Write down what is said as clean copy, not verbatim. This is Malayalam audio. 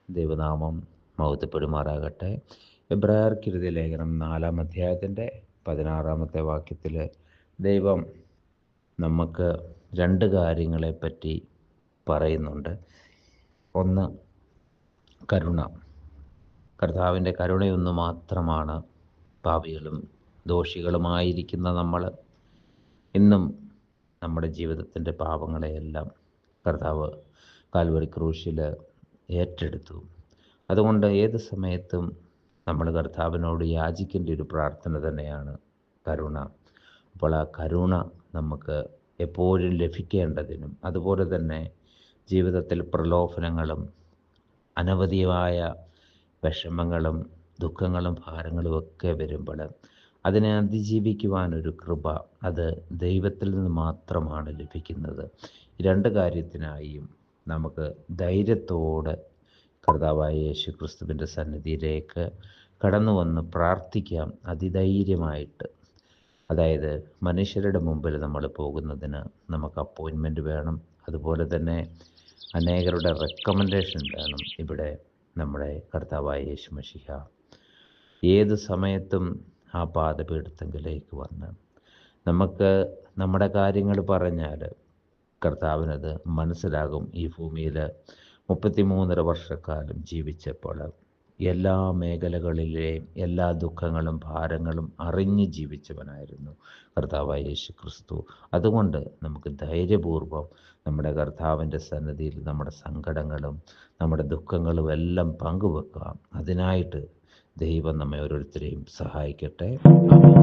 ദൈവനാമം മഹത്വപ്പെടുമാറാകട്ടെ. എബ്രായർക്കെഴുതിയ ലേഖനം 4-ാം അധ്യായത്തിൻ്റെ 16-ാമത്തെ വാക്യത്തിൽ ദൈവം നമുക്ക് രണ്ട് കാര്യങ്ങളെപ്പറ്റി പറയുന്നുണ്ട്. ഒന്ന്, കരുണ. കർത്താവിൻ്റെ കരുണയൊന്നു മാത്രമാണ് പാപികളും ദോഷികളുമായിരിക്കുന്ന നമ്മൾ ഇന്നും നമ്മുടെ ജീവിതത്തിൻ്റെ പാപങ്ങളെയെല്ലാം കർത്താവ് കാൽവരി ക്രൂശിൽ ഏറ്റെടുത്തു. അതുകൊണ്ട് ഏത് സമയത്തും നമ്മൾ കർത്താവിനോട് യാചിക്കേണ്ട ഒരു പ്രാർത്ഥന തന്നെയാണ് കരുണ. അപ്പോൾ ആ കരുണ നമുക്ക് എപ്പോഴും ലഭിക്കേണ്ടതിനും, അതുപോലെ തന്നെ ജീവിതത്തിൽ പ്രലോഭനങ്ങളും അനവധിയായ വിഷമങ്ങളും ദുഃഖങ്ങളും ഭാരങ്ങളും ഒക്കെ വരുമ്പോൾ അതിനെ അതിജീവിക്കുവാനൊരു കൃപ അത് ദൈവത്തിൽ നിന്ന് മാത്രമാണ് ലഭിക്കുന്നത്. രണ്ട് കാര്യത്തിനായും നമുക്ക് ധൈര്യത്തോടെ കർത്താവായ യേശു ക്രിസ്തുവിൻ്റെ സന്നിധിയിലേക്ക് കടന്നു വന്ന് പ്രാർത്ഥിക്കാം അതിധൈര്യമായിട്ട്. അതായത് മനുഷ്യരുടെ മുമ്പിൽ നമ്മൾ പോകുന്നതിന് നമുക്ക് അപ്പോയിൻമെൻറ്റ് വേണം, അതുപോലെ തന്നെ അനേകരുടെ റെക്കമെൻഡേഷൻ വേണം. ഇവിടെ നമ്മുടെ കർത്താവായ യേശു മശിഹ ഏത് സമയത്തും ആ പാദപീഠത്തിലേക്ക് വന്ന് നമുക്ക് നമ്മുടെ കാര്യങ്ങൾ പറഞ്ഞാൽ കർത്താവിനത് മനസ്സിലാകും. ഈ ഭൂമിയിൽ 33.5 വർഷക്കാലം ജീവിച്ചപ്പോൾ എല്ലാ മേഖലകളിലെയും എല്ലാ ദുഃഖങ്ങളും ഭാരങ്ങളും അറിഞ്ഞ് ജീവിച്ചവനായിരുന്നു കർത്താവായ യേശു ക്രിസ്തു. അതുകൊണ്ട് നമുക്ക് ധൈര്യപൂർവ്വം നമ്മുടെ കർത്താവിൻ്റെ സന്നിധിയിൽ നമ്മുടെ സങ്കടങ്ങളും നമ്മുടെ ദുഃഖങ്ങളും എല്ലാം പങ്കുവെക്കാം. അതിനായിട്ട് ദൈവം നമ്മെ ഓരോരുത്തരെയും സഹായിക്കട്ടെ. ആമേൻ.